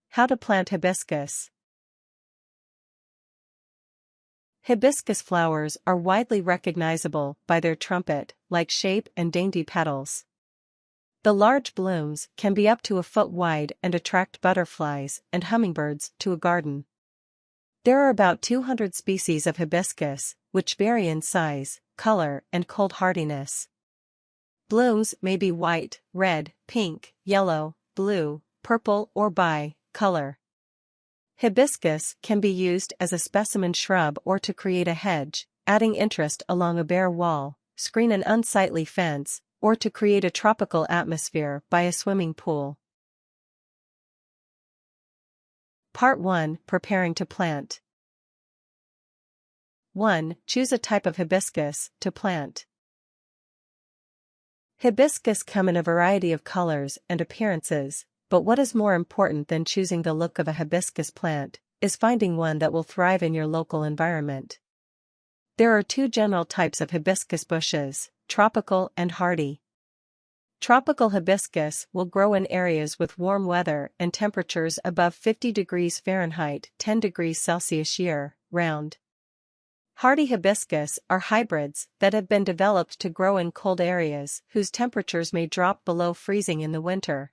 How to plant hibiscus. Hibiscus flowers are widely recognizable by their trumpet-like shape and dainty petals. The large blooms can be up to a foot wide and attract butterflies and hummingbirds to a garden. There are about 200 species of hibiscus, which vary in size, color, and cold hardiness. Blooms may be white, red, pink, yellow, blue, purple, or bi-color. Hibiscus can be used as a specimen shrub or to create a hedge, adding interest along a bare wall, screen an unsightly fence, or to create a tropical atmosphere by a swimming pool. Part 1. Preparing to plant. 1. Choose a type of hibiscus to plant. Hibiscus come in a variety of colors and appearances, but what is more important than choosing the look of a hibiscus plant is finding one that will thrive in your local environment. There are two general types of hibiscus bushes, tropical and hardy. Tropical hibiscus will grow in areas with warm weather and temperatures above 50 degrees Fahrenheit, 10 degrees Celsius year-round. Hardy hibiscus are hybrids that have been developed to grow in cold areas whose temperatures may drop below freezing in the winter.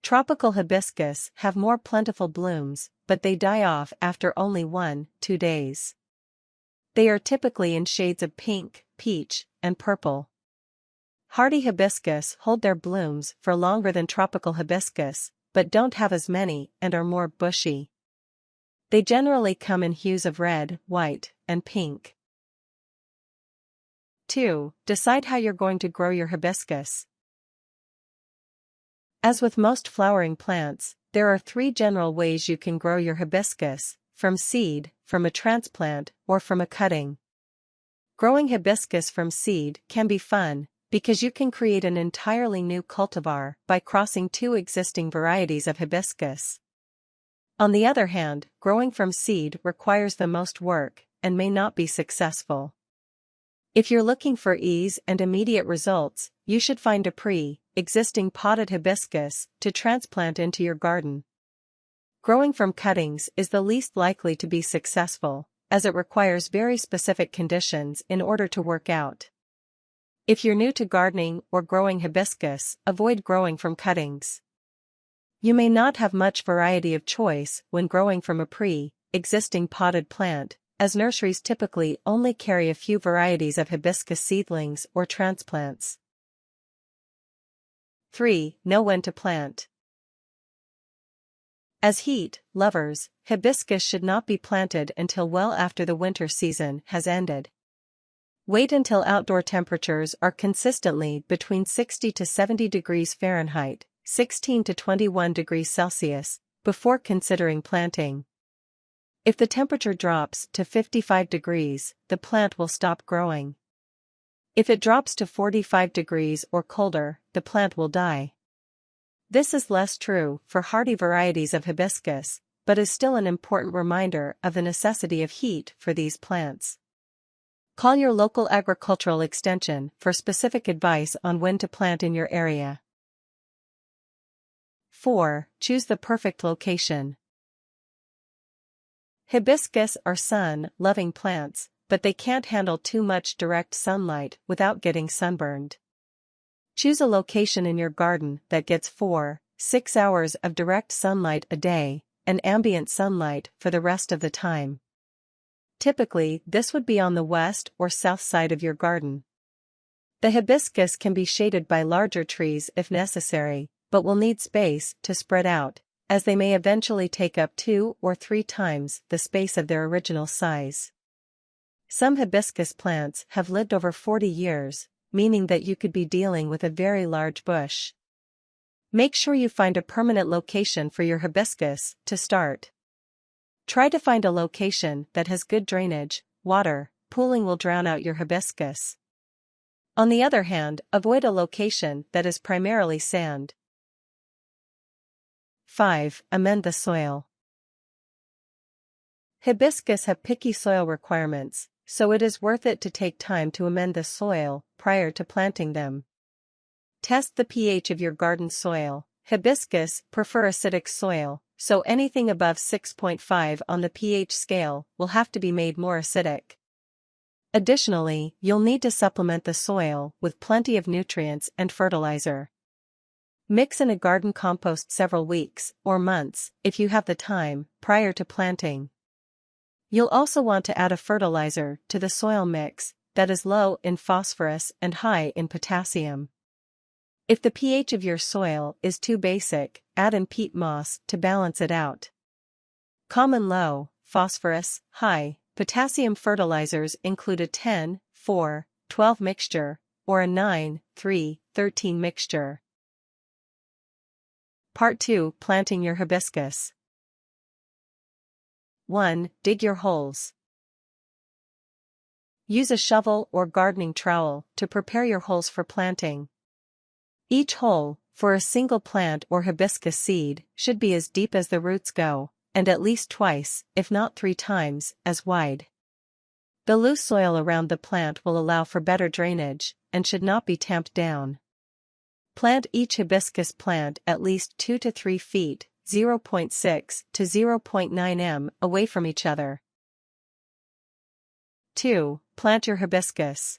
Tropical hibiscus have more plentiful blooms, but they die off after only 1-2 days. They are typically in shades of pink, peach, and purple. Hardy hibiscus hold their blooms for longer than tropical hibiscus, but don't have as many and are more bushy. They generally come in hues of red, white, and pink. 2. Decide how you're going to grow your hibiscus. As with most flowering plants, there are 3 general ways you can grow your hibiscus: from seed, from a transplant, or from a cutting. Growing hibiscus from seed can be fun, because you can create an entirely new cultivar by crossing 2 existing varieties of hibiscus. On the other hand, growing from seed requires the most work and may not be successful. If you're looking for ease and immediate results, you should find a pre-existing potted hibiscus to transplant into your garden. Growing from cuttings is the least likely to be successful, as it requires very specific conditions in order to work out. If you're new to gardening or growing hibiscus, avoid growing from cuttings. You may not have much variety of choice when growing from a pre-existing potted plant, as nurseries typically only carry a few varieties of hibiscus seedlings or transplants. 3. Know when to plant. As heat lovers, hibiscus should not be planted until well after the winter season has ended. Wait until outdoor temperatures are consistently between 60 to 70 degrees Fahrenheit, 16 to 21 degrees Celsius, before considering planting. If the temperature drops to 55 degrees, the plant will stop growing. If it drops to 45 degrees or colder, the plant will die. This is less true for hardy varieties of hibiscus, but is still an important reminder of the necessity of heat for these plants. Call your local agricultural extension for specific advice on when to plant in your area. 4. Choose the perfect location. Hibiscus are sun-loving plants, but they can't handle too much direct sunlight without getting sunburned. Choose a location in your garden that gets 4-6 hours of direct sunlight a day, and ambient sunlight for the rest of the time. Typically, this would be on the west or south side of your garden. The hibiscus can be shaded by larger trees if necessary, but will need space to spread out, as they may eventually take up 2 or 3 times the space of their original size. Some hibiscus plants have lived over 40 years, meaning that you could be dealing with a very large bush. Make sure you find a permanent location for your hibiscus to start. Try to find a location that has good drainage. Water pooling will drown out your hibiscus. On the other hand, avoid a location that is primarily sand. 5. Amend the soil. Hibiscus have picky soil requirements, so it is worth it to take time to amend the soil prior to planting them. Test the pH of your garden soil. Hibiscus prefer acidic soil, so anything above 6.5 on the pH scale will have to be made more acidic. Additionally, you'll need to supplement the soil with plenty of nutrients and fertilizer. Mix in a garden compost several weeks or months, if you have the time, prior to planting. You'll also want to add a fertilizer to the soil mix that is low in phosphorus and high in potassium. If the pH of your soil is too basic, add in peat moss to balance it out. Common low, phosphorus, high, potassium fertilizers include a 10-4-12 mixture, or a 9-3-13 mixture. Part 2. Planting your hibiscus. 1. Dig your holes. Use a shovel or gardening trowel to prepare your holes for planting. Each hole, for a single plant or hibiscus seed, should be as deep as the roots go, and at least twice, if not 3 times, as wide. The loose soil around the plant will allow for better drainage, and should not be tamped down. Plant each hibiscus plant at least 2 to 3 feet, 0.6 to 0.9 m, away from each other. 2. Plant your hibiscus.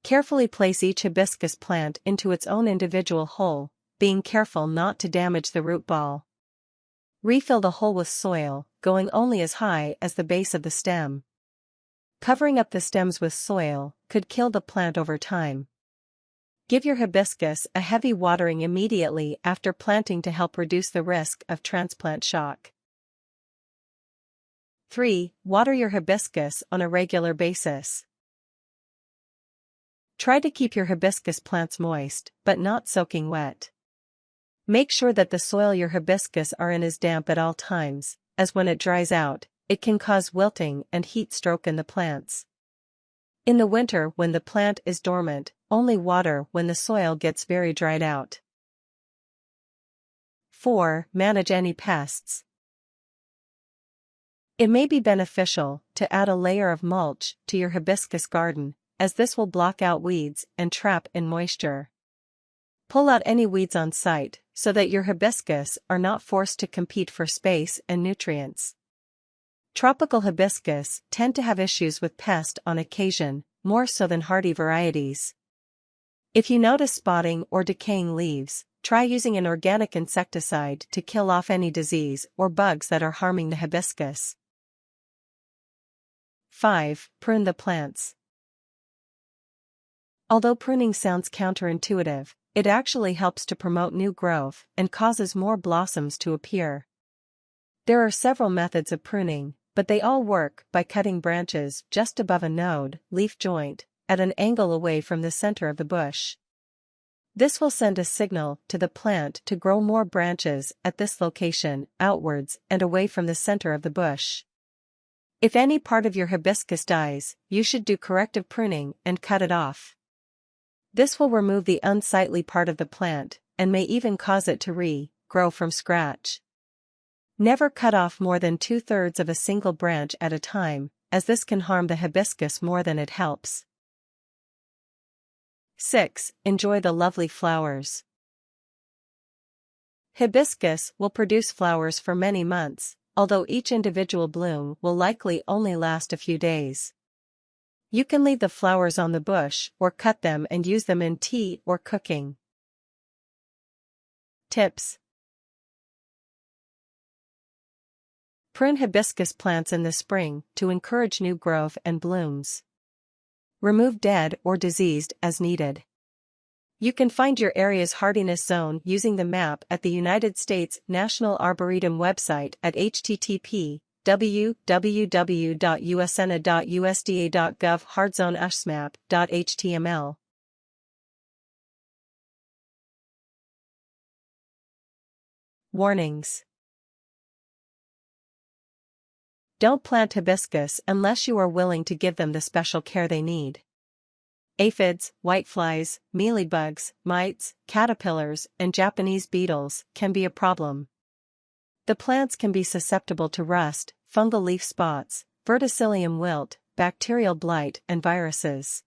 Carefully place each hibiscus plant into its own individual hole, being careful not to damage the root ball. Refill the hole with soil, going only as high as the base of the stem. Covering up the stems with soil could kill the plant over time. Give your hibiscus a heavy watering immediately after planting to help reduce the risk of transplant shock. 3. Water your hibiscus on a regular basis. Try to keep your hibiscus plants moist, but not soaking wet. Make sure that the soil your hibiscus are in is damp at all times, as when it dries out, it can cause wilting and heat stroke in the plants. In the winter, when the plant is dormant, only water when the soil gets very dried out. 4. Manage any pests. It may be beneficial to add a layer of mulch to your hibiscus garden, as this will block out weeds and trap in moisture. Pull out any weeds on site, so that your hibiscus are not forced to compete for space and nutrients. Tropical hibiscus tend to have issues with pests on occasion, more so than hardy varieties. If you notice spotting or decaying leaves, try using an organic insecticide to kill off any disease or bugs that are harming the hibiscus. 5. Prune the plants. Although pruning sounds counterintuitive, it actually helps to promote new growth and causes more blossoms to appear. There are several methods of pruning, but they all work by cutting branches just above a node, leaf joint, at an angle away from the center of the bush. This will send a signal to the plant to grow more branches at this location, outwards and away from the center of the bush. If any part of your hibiscus dies, you should do corrective pruning and cut it off. This will remove the unsightly part of the plant, and may even cause it to re-grow from scratch. Never cut off more than 2/3 of a single branch at a time, as this can harm the hibiscus more than it helps. 6. Enjoy the lovely flowers. Hibiscus will produce flowers for many months, although each individual bloom will likely only last a few days. You can leave the flowers on the bush or cut them and use them in tea or cooking. Tips. Prune hibiscus plants in the spring to encourage new growth and blooms. Remove dead or diseased as needed. You can find your area's hardiness zone using the map at the United States National Arboretum website at http://www.usna.usda.gov hardzone-map.html. Warnings. Don't plant hibiscus unless you are willing to give them the special care they need. Aphids, whiteflies, mealybugs, mites, caterpillars, and Japanese beetles can be a problem. The plants can be susceptible to rust, fungal leaf spots, verticillium wilt, bacterial blight, and viruses.